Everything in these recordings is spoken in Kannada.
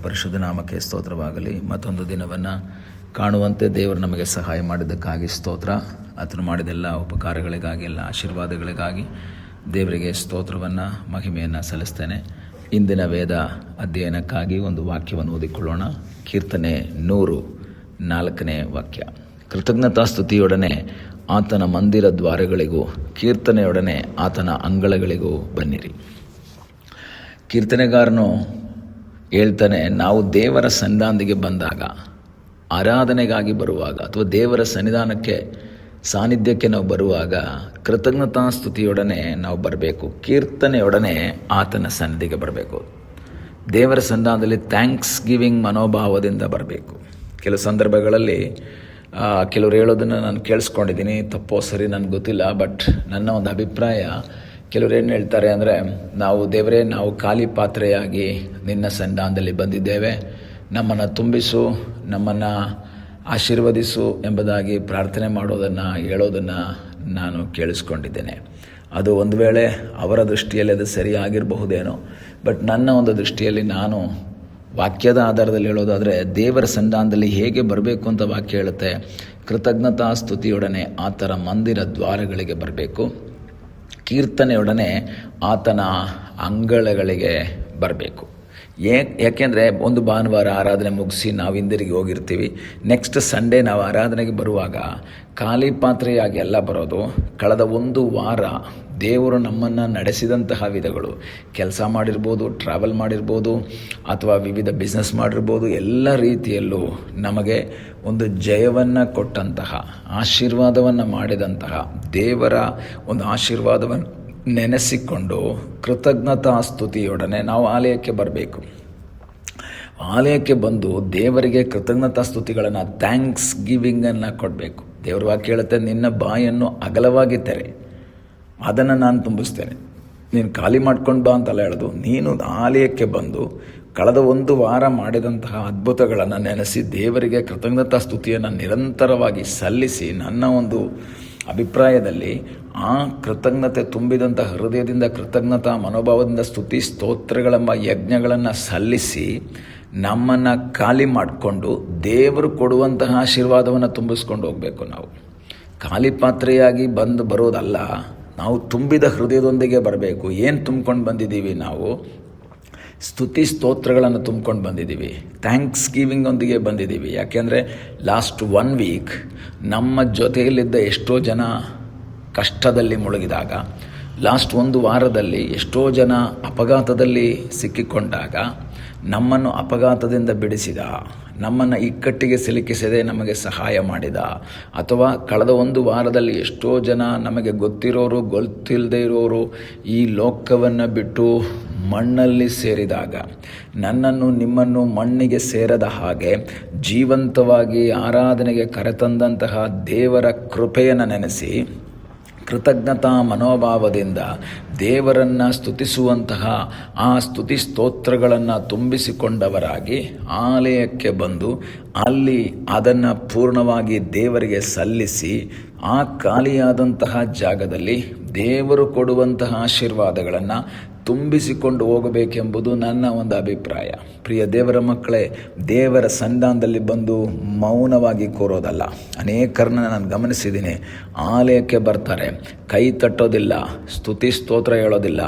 ಪರಿಶುದ್ಧ ನಾಮಕ್ಕೆ ಸ್ತೋತ್ರವಾಗಲಿ. ಮತ್ತೊಂದು ದಿನವನ್ನು ಕಾಣುವಂತೆ ದೇವರು ನಮಗೆ ಸಹಾಯ ಮಾಡಿದ್ದಕ್ಕಾಗಿ ಸ್ತೋತ್ರ. ಆತನು ಮಾಡಿದೆಲ್ಲ ಉಪಕಾರಗಳಿಗಾಗಿ, ಎಲ್ಲ ಆಶೀರ್ವಾದಗಳಿಗಾಗಿ ದೇವರಿಗೆ ಸ್ತೋತ್ರವನ್ನು, ಮಹಿಮೆಯನ್ನು ಸಲ್ಲಿಸ್ತೇನೆ. ಇಂದಿನ ವೇದ ಅಧ್ಯಯನಕ್ಕಾಗಿ ಒಂದು ವಾಕ್ಯವನ್ನು ಓದಿಕೊಳ್ಳೋಣ. ಕೀರ್ತನೆ 104ನೇ ವಾಕ್ಯ. ಕೃತಜ್ಞತಾ ಸ್ತುತಿಯೊಡನೆ ಆತನ ಮಂದಿರ ದ್ವಾರಗಳಿಗೂ, ಕೀರ್ತನೆಯೊಡನೆ ಆತನ ಅಂಗಳಗಳಿಗೂ ಬನ್ನಿರಿ. ಕೀರ್ತನೆಗಾರನು ಹೇಳ್ತಾನೆ, ನಾವು ದೇವರ ಸನ್ನಿಧಾನಕ್ಕೆ ಬಂದಾಗ, ಆರಾಧನೆಗಾಗಿ ಬರುವಾಗ ಅಥವಾ ದೇವರ ಸಾನ್ನಿಧ್ಯಕ್ಕೆ ನಾವು ಬರುವಾಗ ಕೃತಜ್ಞತಾ ಸ್ತುತಿಯೊಡನೆ ನಾವು ಬರಬೇಕು. ಕೀರ್ತನೆಯೊಡನೆ ಆತನ ಸನ್ನಿಧಿಗೆ ಬರಬೇಕು. ದೇವರ ಸನ್ನಿಧಾನದಲ್ಲಿ ಥ್ಯಾಂಕ್ಸ್ ಗಿವಿಂಗ್ ಮನೋಭಾವದಿಂದ ಬರಬೇಕು. ಕೆಲವು ಸಂದರ್ಭಗಳಲ್ಲಿ ಕೆಲವರು ಹೇಳೋದನ್ನು ನಾನು ಕೇಳಿಸ್ಕೊಂಡಿದ್ದೀನಿ, ತಪ್ಪೋ ಸರಿ ನನಗೆ ಗೊತ್ತಿಲ್ಲ. ಬಟ್ ನನ್ನ ಒಂದು ಅಭಿಪ್ರಾಯ, ಕೆಲವರು ಏನು ಹೇಳ್ತಾರೆ ಅಂದರೆ, ದೇವರೇ ನಾವು ಖಾಲಿ ಪಾತ್ರೆಯಾಗಿ ನಿನ್ನ ಸನ್ನಿಧಾನದಲ್ಲಿ ಬಂದಿದ್ದೇವೆ, ನಮ್ಮನ್ನು ತುಂಬಿಸು, ನಮ್ಮನ್ನು ಆಶೀರ್ವದಿಸು ಎಂಬುದಾಗಿ ಪ್ರಾರ್ಥನೆ ಹೇಳೋದನ್ನು ನಾನು ಕೇಳಿಸ್ಕೊಂಡಿದ್ದೇನೆ. ಅದು ಒಂದು ವೇಳೆ ಅವರ ದೃಷ್ಟಿಯಲ್ಲಿ ಅದು ಸರಿಯಾಗಿರಬಹುದೇನೋ. ಬಟ್ ನನ್ನ ಒಂದು ದೃಷ್ಟಿಯಲ್ಲಿ ನಾನು ವಾಕ್ಯದ ಆಧಾರದಲ್ಲಿ ಹೇಳೋದಾದರೆ, ದೇವರ ಸನ್ನಿಧಾನದಲ್ಲಿ ಹೇಗೆ ಬರಬೇಕು ಅಂತ ವಾಕ್ಯ ಹೇಳುತ್ತೆ. ಕೃತಜ್ಞತಾ ಸ್ತುತಿಯೊಡನೆ ಆತನ ಮಂದಿರ ದ್ವಾರಗಳಿಗೆ ಬರಬೇಕು, ಕೀರ್ತನೆಯೊಡನೆ ಆತನ ಅಂಗಳಗಳಿಗೆ ಬರಬೇಕು. ಯಾಕೆಂದರೆ ಒಂದು ಭಾನುವಾರ ಆರಾಧನೆ ಮುಗಿಸಿ ನಾವು ಹಿಂದಿರುಗಿ ಹೋಗಿರ್ತೀವಿ. ನೆಕ್ಸ್ಟ್ ಸಂಡೇ ನಾವು ಆರಾಧನೆಗೆ ಬರುವಾಗ ಖಾಲಿ ಪಾತ್ರೆಯಾಗಿ ಎಲ್ಲ ಬರೋದು. ಕಳೆದ ಒಂದು ವಾರ ದೇವರು ನಮ್ಮನ್ನು ನಡೆಸಿದಂತಹ ವಿಧಗಳು, ಕೆಲಸ ಮಾಡಿರ್ಬೋದು, ಟ್ರಾವೆಲ್ ಮಾಡಿರ್ಬೋದು, ಅಥವಾ ವಿವಿಧ ಬಿಸ್ನೆಸ್ ಮಾಡಿರ್ಬೋದು, ಎಲ್ಲ ರೀತಿಯಲ್ಲೂ ನಮಗೆ ಒಂದು ಜಯವನ್ನು ಕೊಟ್ಟಂತಹ, ಆಶೀರ್ವಾದವನ್ನು ಮಾಡಿದಂತಹ ದೇವರ ಒಂದು ಆಶೀರ್ವಾದವನ್ನು ನೆನೆಸಿಕೊಂಡು ಕೃತಜ್ಞತಾ ಸ್ತುತಿಯೊಡನೆ ನಾವು ಆಲಯಕ್ಕೆ ಬರಬೇಕು. ಆಲಯಕ್ಕೆ ಬಂದು ದೇವರಿಗೆ ಕೃತಜ್ಞತಾ ಸ್ತುತಿಗಳನ್ನು, ಥ್ಯಾಂಕ್ಸ್ ಗಿವಿಂಗನ್ನು ಕೊಡಬೇಕು. ದೇವರ ವಾಕ್ಯ ಹೇಳುತ್ತೆ, ನಿನ್ನ ಬಾಯನ್ನು ಅಗಲವಾಗಿ ತೆರೆ, ಅದನ್ನು ನಾನು ತುಂಬಿಸ್ತೇನೆ. ನೀನು ಖಾಲಿ ಮಾಡ್ಕೊಂಡು ಬಾ ಅಂತಲ್ಲ ಹೇಳೋದು. ನೀನು ಆಲಯಕ್ಕೆ ಬಂದು ಕಳೆದ ಒಂದು ವಾರ ಮಾಡಿದಂತಹ ಅದ್ಭುತಗಳನ್ನು ನೆನೆಸಿ ದೇವರಿಗೆ ಕೃತಜ್ಞತಾ ಸ್ತುತಿಯನ್ನು ನಿರಂತರವಾಗಿ ಸಲ್ಲಿಸಿ, ನನ್ನ ಒಂದು ಅಭಿಪ್ರಾಯದಲ್ಲಿ ಆ ಕೃತಜ್ಞತೆ ತುಂಬಿದಂಥ ಹೃದಯದಿಂದ, ಕೃತಜ್ಞತಾ ಮನೋಭಾವದಿಂದ ಸ್ತುತಿ ಸ್ತೋತ್ರಗಳೆಂಬ ಯಜ್ಞಗಳನ್ನು ಸಲ್ಲಿಸಿ ನಮ್ಮನ್ನು ಖಾಲಿ ಮಾಡಿಕೊಂಡು ದೇವರು ಕೊಡುವಂತಹ ಆಶೀರ್ವಾದವನ್ನು ತುಂಬಿಸ್ಕೊಂಡು ಹೋಗಬೇಕು. ನಾವು ಖಾಲಿ ಪಾತ್ರೆಯಾಗಿ ಬರೋದಲ್ಲ, ನಾವು ತುಂಬಿದ ಹೃದಯದೊಂದಿಗೆ ಬರಬೇಕು. ಏನು ತುಂಬ್ಕೊಂಡು ಬಂದಿದ್ದೀವಿ ನಾವು? ಸ್ತುತಿ ಸ್ತೋತ್ರಗಳನ್ನು ತುಂಬ್ಕೊಂಡು ಬಂದಿದ್ದೀವಿ, ಥ್ಯಾಂಕ್ಸ್ ಗಿವಿಂಗ್ ಒಂದಿಗೆ ಬಂದಿದ್ದೀವಿ. ಯಾಕೆಂದರೆ ಲಾಸ್ಟ್ 1 ವೀಕ್ ನಮ್ಮ ಜೊತೆಯಲ್ಲಿದ್ದ ಎಷ್ಟೋ ಜನ ಕಷ್ಟದಲ್ಲಿ ಮುಳುಗಿದಾಗ, ಲಾಸ್ಟ್ ಒಂದು ವಾರದಲ್ಲಿ ಎಷ್ಟೋ ಜನ ಅಪಘಾತದಲ್ಲಿ ಸಿಕ್ಕಿಕೊಂಡಾಗ, ನಮ್ಮನ್ನು ಅಪಘಾತದಿಂದ ಬಿಡಿಸಿದ, ನಮ್ಮನ್ನು ಇಕ್ಕಟ್ಟಿಗೆ ಸಿಲುಕಿಸದೆ ನಮಗೆ ಸಹಾಯ ಮಾಡಿದ, ಅಥವಾ ಕಳೆದ ಒಂದು ವಾರದಲ್ಲಿ ಎಷ್ಟೋ ಜನ ನಮಗೆ ಗೊತ್ತಿರೋರು ಗೊತ್ತಿಲ್ಲದೆ ಇರೋರು ಈ ಲೋಕವನ್ನು ಬಿಟ್ಟು ಮಣ್ಣಲ್ಲಿ ಸೇರಿದಾಗ, ನನ್ನನ್ನು ನಿಮ್ಮನ್ನು ಮಣ್ಣಿಗೆ ಸೇರದ ಹಾಗೆ ಜೀವಂತವಾಗಿ ಆರಾಧನೆಗೆ ಕರೆತಂದಂತಹ ದೇವರ ಕೃಪೆಯನ್ನು ನೆನೆಸಿ ಕೃತಜ್ಞತಾ ಮನೋಭಾವದಿಂದ ದೇವರನ್ನು ಸ್ತುತಿಸುವಂತಹ ಆ ಸ್ತುತಿ ಸ್ತೋತ್ರಗಳನ್ನು ತುಂಬಿಸಿಕೊಂಡವರಾಗಿ ಆಲಯಕ್ಕೆ ಬಂದು ಅಲ್ಲಿ ಅದನ್ನು ಪೂರ್ಣವಾಗಿ ದೇವರಿಗೆ ಸಲ್ಲಿಸಿ, ಆ ಖಾಲಿಯಾದಂತಹ ಜಾಗದಲ್ಲಿ ದೇವರು ಕೊಡುವಂತಹ ಆಶೀರ್ವಾದಗಳನ್ನು ತುಂಬಿಸಿಕೊಂಡು ಹೋಗಬೇಕೆಂಬುದು ನನ್ನ ಒಂದು ಅಭಿಪ್ರಾಯ. ಪ್ರಿಯ ದೇವರ ಮಕ್ಕಳೇ, ದೇವರ ಸನ್ನಿಧಾನದಲ್ಲಿ ಬಂದು ಮೌನವಾಗಿ ಕೂರೋದಲ್ಲ. ಅನೇಕರನ್ನ ನಾನು ಗಮನಿಸಿದ್ದೀನಿ, ಆಲಯಕ್ಕೆ ಬರ್ತಾರೆ, ಕೈ ತಟ್ಟೋದಿಲ್ಲ, ಸ್ತುತಿ ಸ್ತೋತ್ರ ಹೇಳೋದಿಲ್ಲ,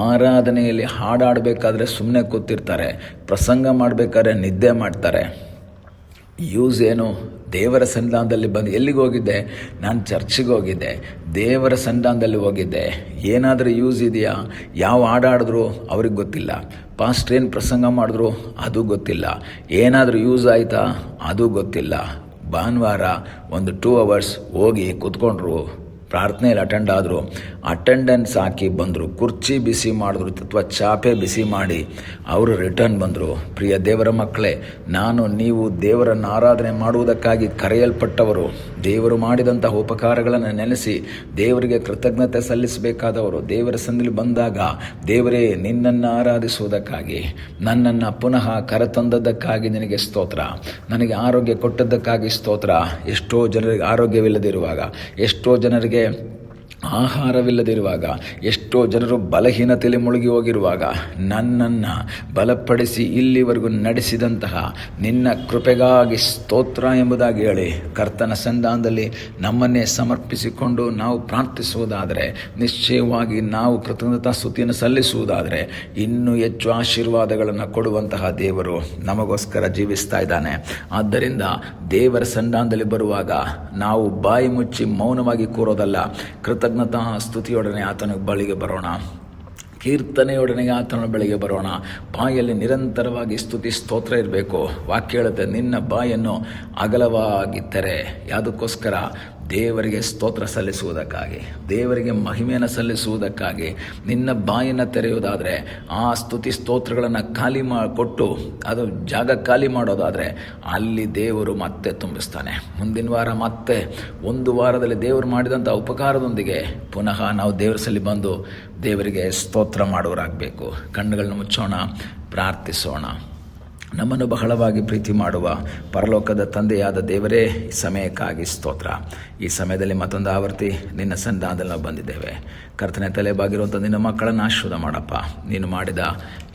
ಆರಾಧನೆಯಲ್ಲಿ ಹಾಡಾಡಬೇಕಾದ್ರೆ ಸುಮ್ಮನೆ ಕೂತಿರ್ತಾರೆ, ಪ್ರಸಂಗ ಮಾಡಬೇಕಾದ್ರೆ ನಿದ್ದೆ ಮಾಡ್ತಾರೆ. ಯೂಸ್ ಏನು? ದೇವರ ಸನ್ನಿಧಾನದಲ್ಲಿ ಬಂದು ಎಲ್ಲಿಗೆ ಹೋಗಿದ್ದೆ? ನಾನು ಚರ್ಚಿಗೆ ಹೋಗಿದ್ದೆ, ದೇವರ ಸನ್ನಿಧಾನದಲ್ಲಿ ಹೋಗಿದ್ದೆ. ಏನಾದರೂ ಯೂಸ್ ಇದೆಯಾ? ಯಾವ ಹಾಡಾಡಿದ್ರು ಅವ್ರಿಗೆ ಗೊತ್ತಿಲ್ಲ. ಪಾಸ್ಟ್ ಏನು ಪ್ರಸಂಗ ಮಾಡಿದ್ರು ಅದು ಗೊತ್ತಿಲ್ಲ. ಏನಾದರೂ ಯೂಸ್ ಆಯಿತಾ ಅದು ಗೊತ್ತಿಲ್ಲ. ಭಾನುವಾರ ಒಂದು 2 ಅವರ್ಸ್ ಹೋಗಿ ಕೂತ್ಕೊಂಡ್ರು, ಪ್ರಾರ್ಥನೆಯಲ್ಲಿ ಅಟೆಂಡ್ ಆದರು, ಅಟೆಂಡೆನ್ಸ್ ಹಾಕಿ ಬಂದರು, ಕುರ್ಚಿ ಬಿಸಿ ಮಾಡಿದ್ರು ಅಥವಾ ಚಾಪೆ ಬಿಸಿ ಮಾಡಿ ಅವರು ರಿಟರ್ನ್ ಬಂದರು. ಪ್ರಿಯ ದೇವರ ಮಕ್ಕಳೇ, ನೀವು ದೇವರನ್ನು ಆರಾಧನೆ ಮಾಡುವುದಕ್ಕಾಗಿ ಕರೆಯಲ್ಪಟ್ಟವರು, ದೇವರು ಮಾಡಿದಂತಹ ಉಪಕಾರಗಳನ್ನು ನೆನೆಸಿ ದೇವರಿಗೆ ಕೃತಜ್ಞತೆ ಸಲ್ಲಿಸಬೇಕಾದವರು. ದೇವರ ಸನ್ನಿಧಿಯಲ್ಲಿ ಬಂದಾಗ, ದೇವರೇ ನಿನ್ನನ್ನು ಆರಾಧಿಸುವುದಕ್ಕಾಗಿ, ನನ್ನನ್ನು ಪುನಃ ಕರೆತಂದದ್ದಕ್ಕಾಗಿ ನಿನಗೆ ಸ್ತೋತ್ರ, ನನಗೆ ಆರೋಗ್ಯ ಕೊಟ್ಟದ್ದಕ್ಕಾಗಿ ಸ್ತೋತ್ರ. ಎಷ್ಟೋ ಜನರಿಗೆ ಆರೋಗ್ಯವಿಲ್ಲದಿರುವಾಗ, ಎಷ್ಟೋ ಜನರಿಗೆ ಆಹಾರವಿಲ್ಲದಿರುವಾಗ, ಎಷ್ಟೋ ಜನರು ಬಲಹೀನತೆಯಲ್ಲಿ ಮುಳುಗಿ ಹೋಗಿರುವಾಗ ನನ್ನನ್ನು ಬಲಪಡಿಸಿ ಇಲ್ಲಿವರೆಗೂ ನಡೆಸಿದಂತಹ ನಿನ್ನ ಕೃಪೆಗಾಗಿ ಸ್ತೋತ್ರ ಎಂಬುದಾಗಿ ಹೇಳಿ ಕರ್ತನ ಸನ್ನಿಧಾನದಲ್ಲಿ ನಮ್ಮನ್ನೇ ಸಮರ್ಪಿಸಿಕೊಂಡು ನಾವು ಪ್ರಾರ್ಥಿಸುವುದಾದರೆ, ನಿಶ್ಚಯವಾಗಿ ನಾವು ಕೃತಜ್ಞತಾ ಸ್ತುತಿಯನ್ನು ಸಲ್ಲಿಸುವುದಾದರೆ ಇನ್ನೂ ಹೆಚ್ಚು ಆಶೀರ್ವಾದಗಳನ್ನು ಕೊಡುವಂತಹ ದೇವರು ನಮಗೋಸ್ಕರ ಜೀವಿಸ್ತಾ ಇದ್ದಾನೆ. ಆದ್ದರಿಂದ ದೇವರ ಸನ್ನಿಧಾನದಲ್ಲಿ ಬರುವಾಗ ನಾವು ಬಾಯಿ ಮುಚ್ಚಿ ಮೌನವಾಗಿ ಕೂರೋದಲ್ಲ, ಕೃತಜ್ಞತಾ ಸ್ತುತಿಯೊಡನೆ ಆತನ ಬಳಿಗೆ ಬರೋಣ, ಕೀರ್ತನೆಯೊಡನೆ ಆತನ ಬಳಿಗೆ ಬರೋಣ. ಬಾಯಲ್ಲಿ ನಿರಂತರವಾಗಿ ಸ್ತುತಿ ಸ್ತೋತ್ರ ಇರಬೇಕು. ವಾಕ್ಯ ಹೇಳುತ್ತೆ, ನಿನ್ನ ಬಾಯನ್ನು ಅಗಲವಾಗಿ ತೆರೆ. ಯಾವುದಕ್ಕೋಸ್ಕರ? ದೇವರಿಗೆ ಸ್ತೋತ್ರ ಸಲ್ಲಿಸುವುದಕ್ಕಾಗಿ, ದೇವರಿಗೆ ಮಹಿಮೆಯನ್ನು ಸಲ್ಲಿಸುವುದಕ್ಕಾಗಿ. ನಿನ್ನ ಬಾಯನ್ನು ತೆರೆಯುವುದಾದರೆ, ಆ ಸ್ತುತಿ ಸ್ತೋತ್ರಗಳನ್ನು ಖಾಲಿ ಕೊಟ್ಟು ಅದು ಜಾಗ ಖಾಲಿ ಮಾಡೋದಾದರೆ ಅಲ್ಲಿ ದೇವರು ಮತ್ತೆ ತುಂಬಿಸ್ತಾನೆ. ಮುಂದಿನ ವಾರ ಮತ್ತೆ ಒಂದು ವಾರದಲ್ಲಿ ದೇವರು ಮಾಡಿದಂಥ ಉಪಕಾರದೊಂದಿಗೆ ಪುನಃ ನಾವು ದೇವರ ಸಲ್ಲಿ ಬಂದು ದೇವರಿಗೆ ಸ್ತೋತ್ರ ಮಾಡುವರಾಗಬೇಕು. ಕಣ್ಣುಗಳನ್ನು ಮುಚ್ಚೋಣ, ಪ್ರಾರ್ಥಿಸೋಣ. ನಮ್ಮನ್ನು ಬಹಳವಾಗಿ ಪ್ರೀತಿ ಮಾಡುವ ಪರಲೋಕದ ತಂದೆಯಾದ ದೇವರೇ, ಈ ಸಮಯಕ್ಕಾಗಿ ಸ್ತೋತ್ರ. ಈ ಸಮಯದಲ್ಲಿ ಮತ್ತೊಂದು ಆವರ್ತಿ ನಿನ್ನ ಸನ್ನಿಧಾನದಲ್ಲಿ ನಾವು ಬಂದಿದ್ದೇವೆ. ಕರ್ತನೆ, ತಲೆಬಾಗಿರುವಂಥ ನಿನ್ನ ಮಕ್ಕಳನ್ನು ಆಶೀರ್ವಾದ ಮಾಡಪ್ಪ. ನೀನು ಮಾಡಿದ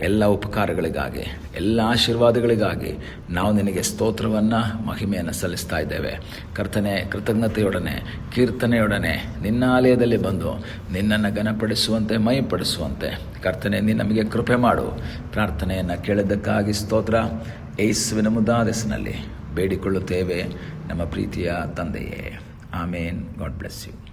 ಎಲ್ಲ ಉಪಕಾರಗಳಿಗಾಗಿ, ಎಲ್ಲ ಆಶೀರ್ವಾದಗಳಿಗಾಗಿ ನಾವು ನಿನಗೆ ಸ್ತೋತ್ರವನ್ನು, ಮಹಿಮೆಯನ್ನು ಸಲ್ಲಿಸ್ತಾ ಇದ್ದೇವೆ. ಕರ್ತನೆ, ಕೃತಜ್ಞತೆಯೊಡನೆ, ಕೀರ್ತನೆಯೊಡನೆ ನಿನ್ನ ಆಲಯದಲ್ಲಿ ಬಂದು ನಿನ್ನನ್ನು ಘನಪಡಿಸುವಂತೆ, ಮಹಿಪಡಿಸುವಂತೆ ಕರ್ತನೆ ನೀನು ನಮಗೆ ಕೃಪೆ ಮಾಡು. ಪ್ರಾರ್ಥನೆಯನ್ನು ಕೇಳಿದ್ದಕ್ಕಾಗಿ ಸ್ತೋತ್ರ. ಯೇಸುವಿನ ಮುದ್ದಾದ ಹೆಸರಿನಲ್ಲಿ ಬೇಡಿಕೊಳ್ಳುತ್ತೇವೆ ನಮ್ಮ ಪ್ರೀತಿಯ ತಂದೆಯೇ. ಆಮೇನ್. God bless you.